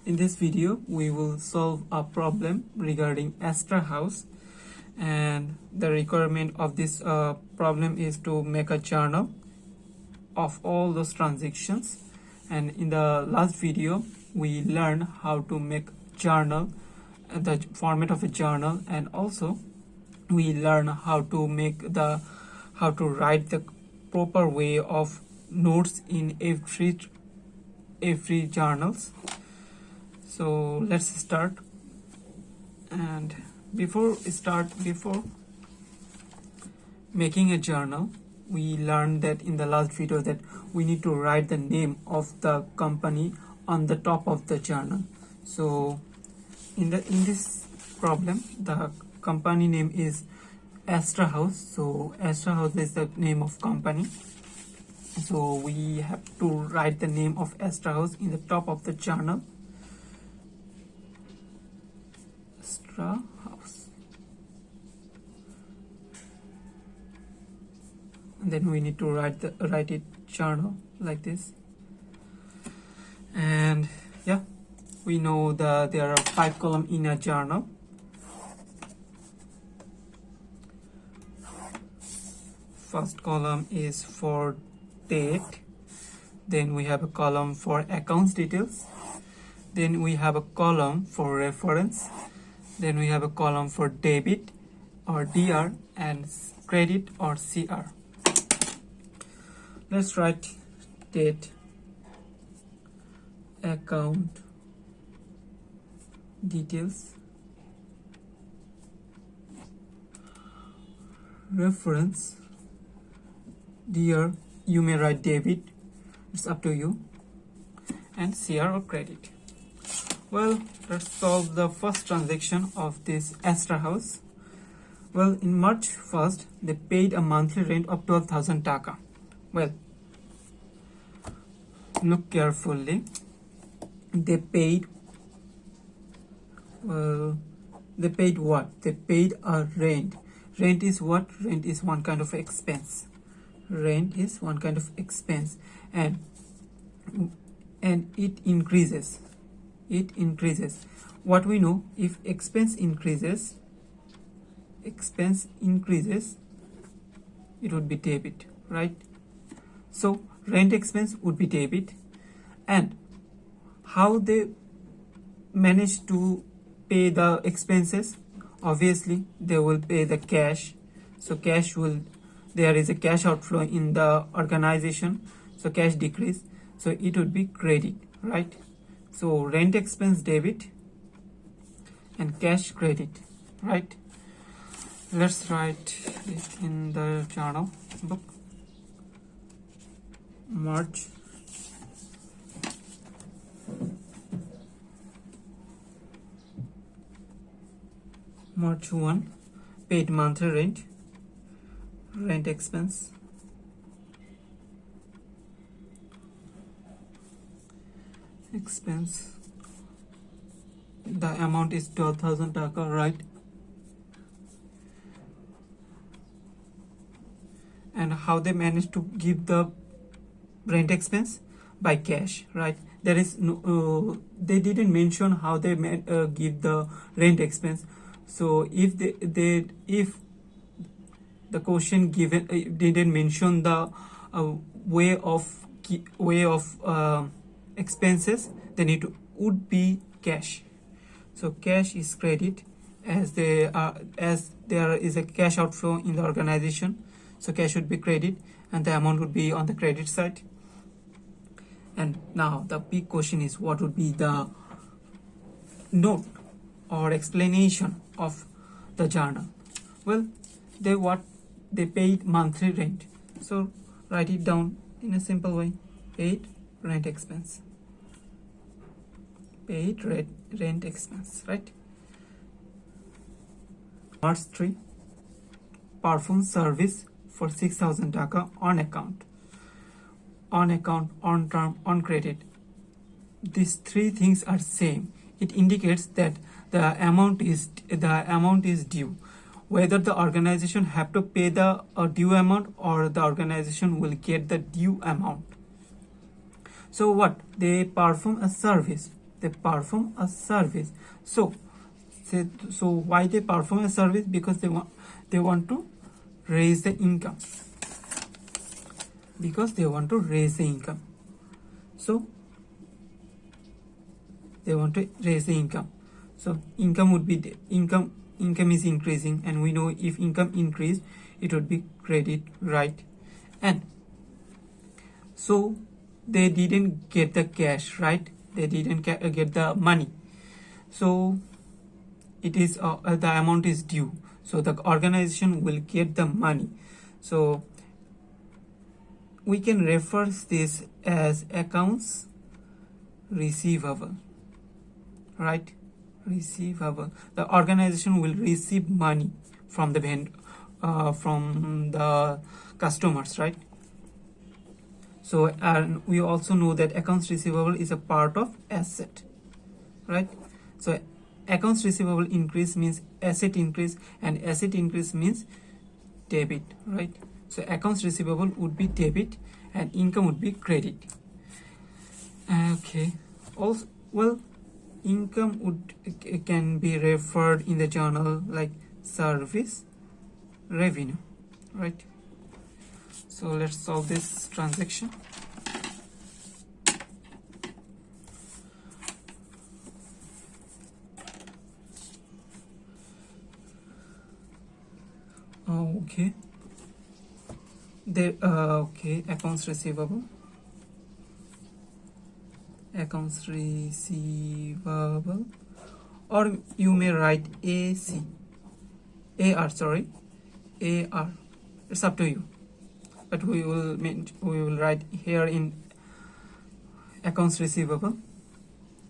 In this video, we will solve a problem regarding Astra House, and the requirement of this problem is to make a journal of all those transactions. And in the last video, we learned how to make journal, the format of a journal, and also we learn how to write the proper way of notes in every journals. So let's start. And before making a journal, we learned that in the last video that we need to write the name of the company on the top of the journal. So in this problem, the company name is Astra House. So Astra House is the name of company, so we have to write the name of Astra House in the top of the journal. Astra House, and then we need to write it journal like this. And yeah, we know that there are 5 columns in a journal. First column is for date, then we have a column for accounts details, then we have a column for reference, then we have a column for debit or DR and credit or CR. Let's write date, account details, reference, DR, you may write debit, it's up to you, and CR or credit. Well, let's solve the first transaction of this Astra House. Well, in March 1st, they paid a monthly rent of 12,000 taka. Well, look carefully. They paid what? They paid a rent. Rent is what? Rent is one kind of expense. Rent is one kind of expense, and it increases. What we know, if expense increases, it would be debit, right? So rent expense would be debit. And how they manage to pay the expenses? Obviously they will pay the cash. So there is a cash outflow in the organization, so cash decrease, so it would be credit, right? So rent expense debit and cash credit, right? Let's write it in the journal book. March 1, paid monthly rent expense, the amount is 12,000 taka, right? And how they managed to give the rent expense? By cash, right? There is no they didn't mention how they give the rent expense. So if if the question given didn't mention the way of expenses, then it would be cash. So cash is credit, as there is a cash outflow in the organization, so cash would be credit and the amount would be on the credit side. And now the big question is, what would be the note or explanation of the journal? Well, they paid monthly rent, so write it down in a simple way. Paid rent expense, right? March 3, perform service for 6,000 taka on account, on term, on credit. These three things are same. It indicates that the amount is due. Whether the organization have to pay the due amount or the organization will get the due amount. So what? They perform a service. they perform a service. So why they perform a service? Because they want to raise the income. Because they want to raise the income. So they want to raise the income. So income would be the income is increasing, and we know if income increased, it would be credit, right? And so they didn't get the cash, right? They didn't get the money. So it is the amount is due. So the organization will get the money. So we can refer this as accounts receivable, right? Receivable. The organization will receive money from the from the customers, right? So, and we also know that accounts receivable is a part of asset, right? So accounts receivable increase means asset increase, and asset increase means debit, right? So accounts receivable would be debit and income would be credit. Okay. Also, well, income can be referred in the journal like service revenue, right? So let's solve this transaction. Okay. There. Okay. Accounts receivable. Accounts receivable, or you may write AR. Sorry, AR. It's up to you. But we will write here in accounts receivable,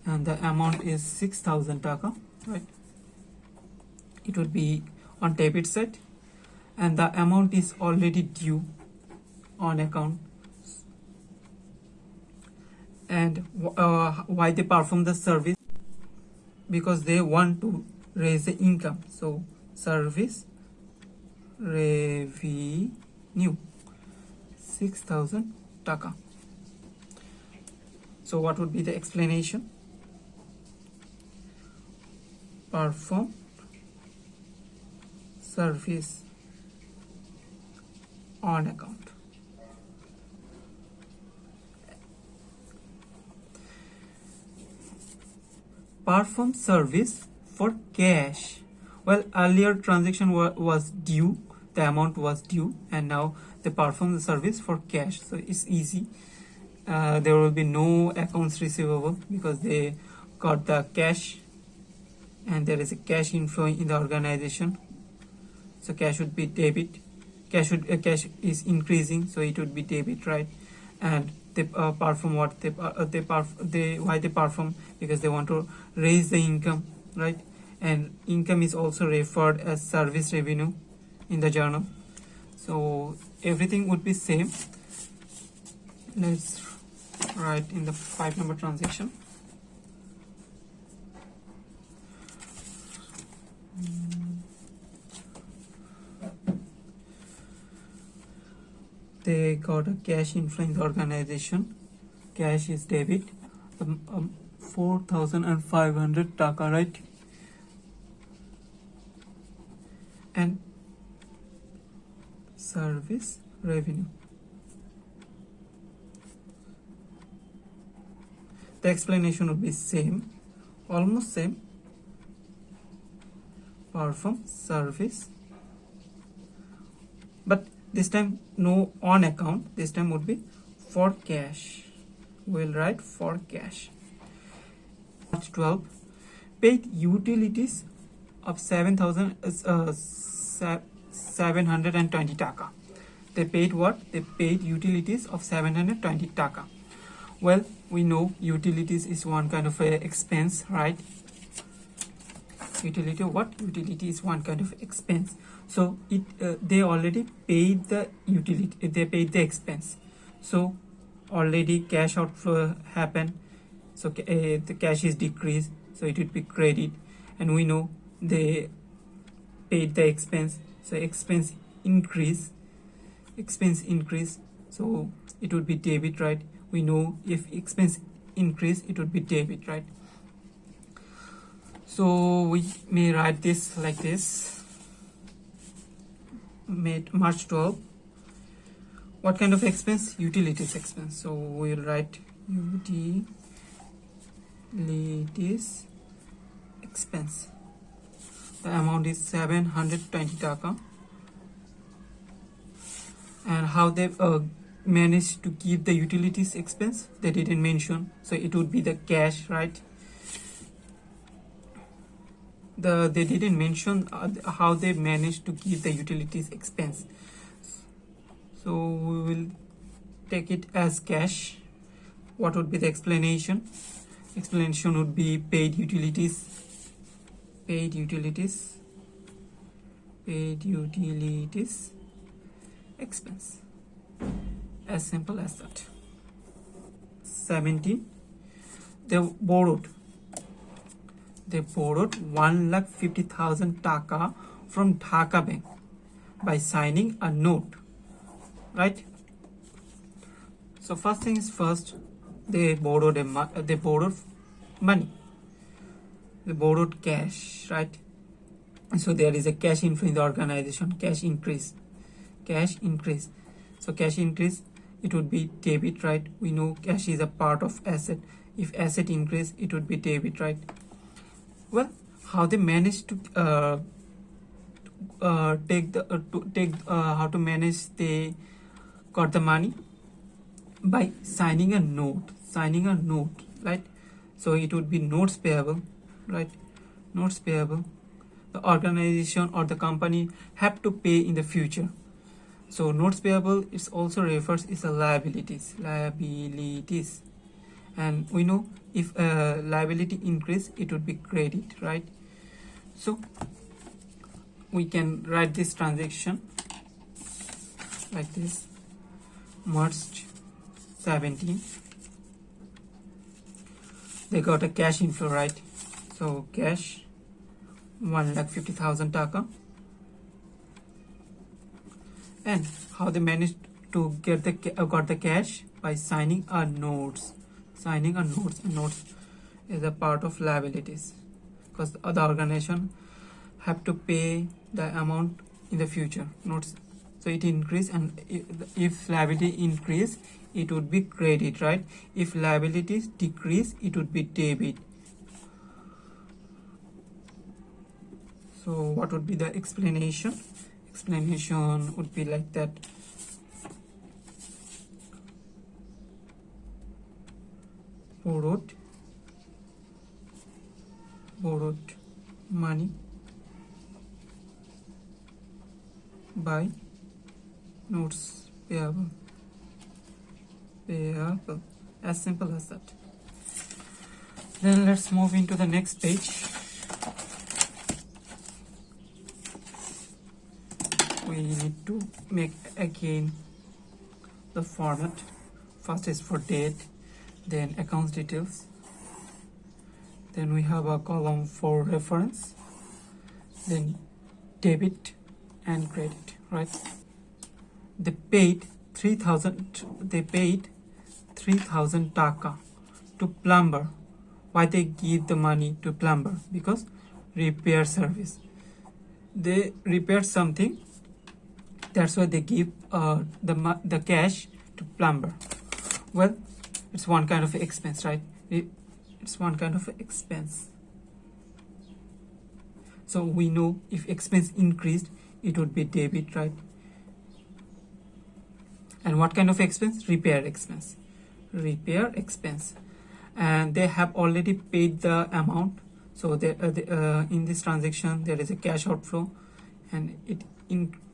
and the amount is 6,000 taka, right? It would be on debit side, and the amount is already due on account. And why they perform the service? Because they want to raise the income. So service revenue 6,000 taka. So what would be the explanation? Perform service on account. Perform service for cash. Well, earlier transaction was due, the amount was due, and now they perform the service for cash. So it's easy. There will be no accounts receivable because they got the cash, and there is a cash inflow in the organization. So cash would be debit. Cash is increasing, so it would be debit, right? And they perform what why they perform? Because they want to raise the income, right? And income is also referred as service revenue in the journal. So everything would be same. Let's write in the 5 number transaction. They got a cash inflow in the organization. Cash is debit, 4,500 taka, right? And service revenue. The explanation would be same, almost same. Perform service, but this time no on account, this time would be for cash. We'll write for cash. 12, paid utilities of 7,720 taka. They paid what? They paid utilities of 720 taka. Well, we know utilities is one kind of a expense, right? Utility, what? Utility is one kind of expense. So they already paid the utility, they paid the expense. So already cash outflow happened. So the cash is decreased, so it would be credit. And we know they paid the expense, so expense increase, so it would be debit, right? We know if expense increase, it would be debit, right? So we may write this like this. March 12. What kind of expense? Utilities expense. So we'll write utilities expense. The amount is 720 taka. And how they managed to keep the utilities expense, they didn't mention, so it would be the cash, right? They didn't mention how they managed to keep the utilities expense, so we will take it as cash. What would be the explanation? Explanation would be paid utilities expense. As simple as that. 17. They borrowed 1,50,000 taka from Dhaka Bank by signing a note, right? So first thing is first, they borrowed money. They borrowed cash, right? So there is a cash inflow in the organization. Cash increase. So cash increase, it would be debit, right? We know cash is a part of asset. If asset increase, it would be debit, right? Well, how they managed to how to manage? They got the money by signing a note, right? So it would be notes payable, right? Notes payable. The organization or the company have to pay in the future. So notes payable is also refers is a liabilities, and we know if liability increase, it would be credit, right? So we can write this transaction like this. March 17, they got a cash inflow, right? So cash 1,50,000 taka. And how they managed to get got the cash? By signing a notes. And notes is a part of liabilities, because the other organization have to pay the amount in the future. Notes, so it increase, and if liability increase, it would be credit, right? If liabilities decrease, it would be debit. So what would be the explanation? Explanation would be like that. Borrowed money by notes payable. As simple as that. Then let's move into the next page. We need to make again the format. First is for date, then accounts details, then we have a column for reference, then debit and credit, right? They paid 3,000 taka to plumber. Why they give the money to plumber? Because repair service. They repaired something, that's why they give the cash to plumber. Well, it's one kind of expense, right? It's one kind of expense. So we know if expense increased, it would be debit, right? And what kind of expense? Repair expense. And they have already paid the amount. So in this transaction, there is a cash outflow, and it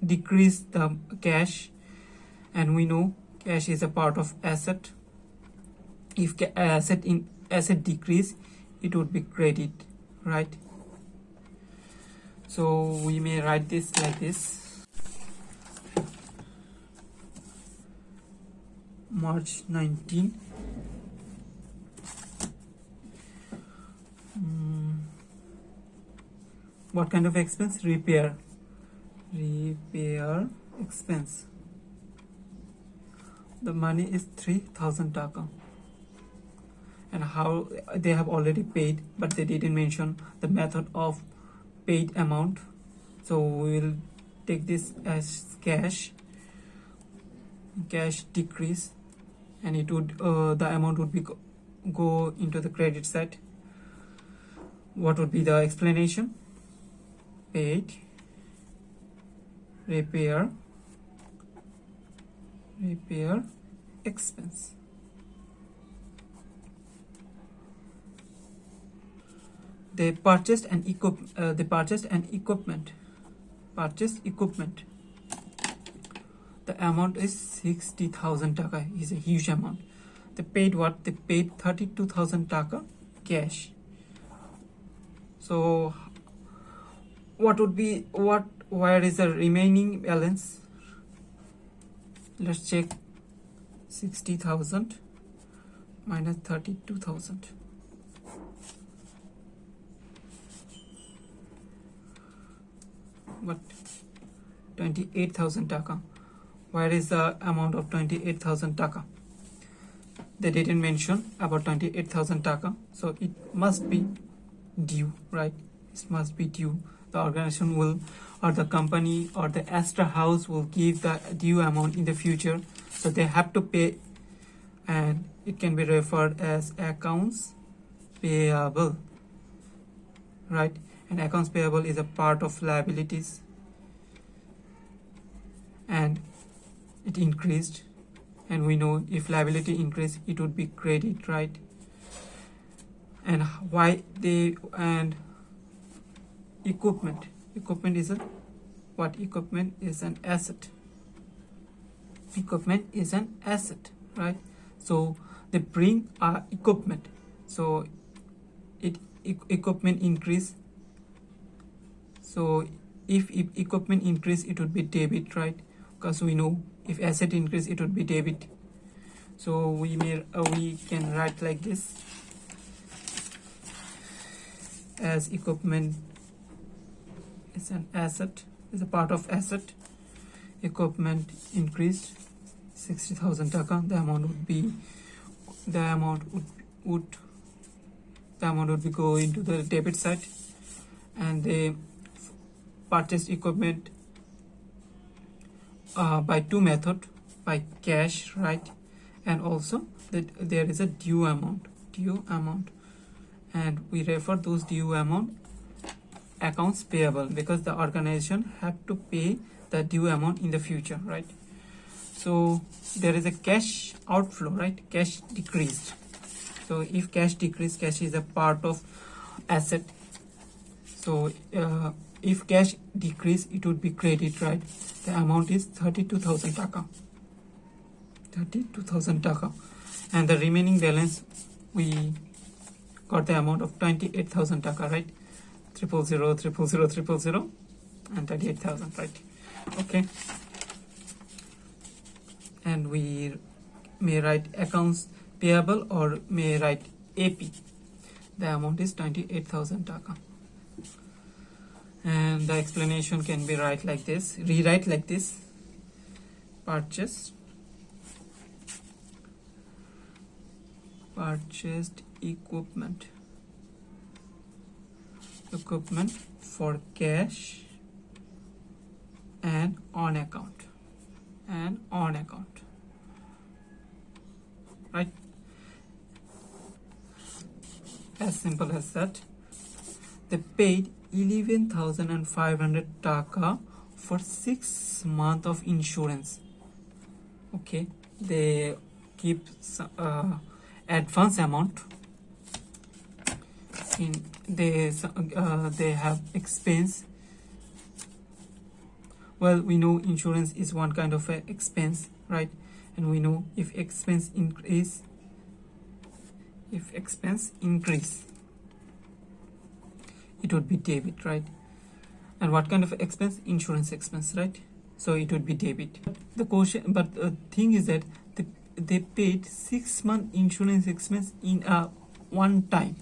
decrease the cash, and we know cash is a part of asset. If asset decrease, it would be credit, right? So we may write this like this. March 19. What kind of expense? Repair expense. The money is 3,000 taka, and how they have already paid, but they didn't mention the method of paid amount. So we will take this as cash decrease, and it would the amount would be go into the credit side. What would be the explanation? Paid repair expense. They purchased an equipment. The amount is 60,000 taka. Is a huge amount. They paid what? They paid 32,000 taka cash. So where is the remaining balance? Let's check. 60,000 minus 32,000. What? 28,000 taka. Where is the amount of 28,000 taka? They didn't mention about 28,000 taka, so it must be due, right? It must be due. The organization will, or the company or the Astra House will give the due amount in the future, so they have to pay, and it can be referred as accounts payable, right? And accounts payable is a part of liabilities, and it increased, and we know if liability increased it would be credit, right? And why they, and equipment is a what? Equipment is an asset. Right? So they bring equipment, so equipment increase. So if equipment increase it would be debit, right? Because we know if asset increase it would be debit. So we can write like this, as equipment is an asset, is a part of asset. Equipment increased 60,000 taka. The amount would be go into the debit side, and they purchased equipment by two methods, by cash, right? And also that there is a due amount, and we refer those due amount accounts payable, because the organization have to pay the due amount in the future, right? So there is a cash outflow, right? Cash decreased. So if cash decreased, cash is a part of asset. So if cash decrease it would be credit, right? The amount is 32,000 taka. And the remaining balance, we got the amount of 28,000 taka, right? 000 and 38,000, right? Okay. And we may write accounts payable or may write AP. The amount is 28,000 taka. And the explanation can be rewrite like this. Purchased equipment for cash and on account, right? As simple as that. They paid 11,500 taka for 6 months of insurance. Okay, they keep advance amount in, they have expense. Well, we know insurance is one kind of a expense, right? And we know if expense increase, it would be debit, right? And what kind of expense? Insurance expense, right? So it would be debit. The question, but the thing is that they paid 6 month insurance expense in a one time,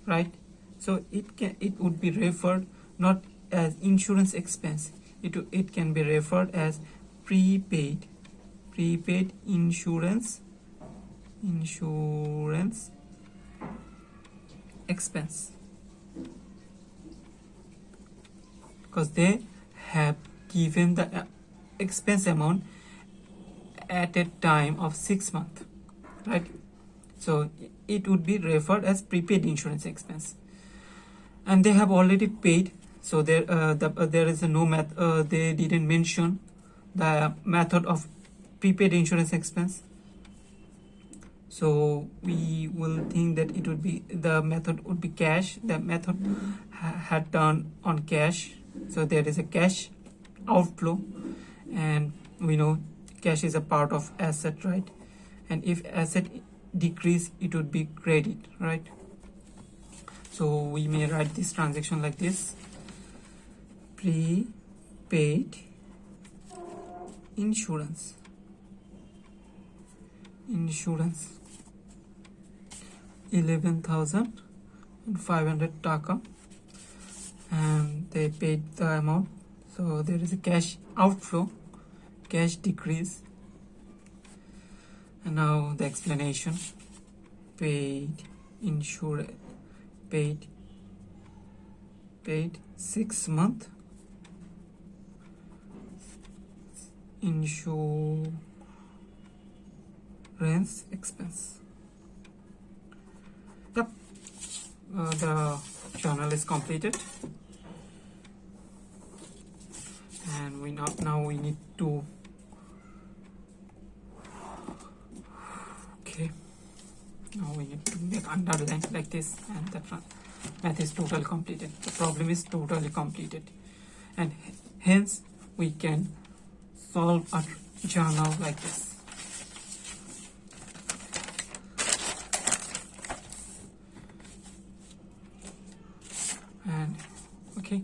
right? So it would be referred not as insurance expense. It can be referred as prepaid insurance expense, because they have given the expense amount at a time of 6 months, right? So it would be referred as prepaid insurance expense, and they have already paid. So there is a no they didn't mention the method of prepaid insurance expense. So we will think that it would be, the method would be cash. The method had done on cash, so there is a cash outflow, and we know cash is a part of asset, right? And if asset decrease, it would be credit, right? So we may write this transaction like this: prepaid insurance 11,500 taka, and they paid the amount. So there is a cash outflow, cash decrease. And now the explanation: paid 6 month insurance expense. Yep, the journal is completed, and now we need to, okay, now we need to make underline like this, and the math is totally completed. The problem is totally completed, and hence we can solve a journal like this. And okay,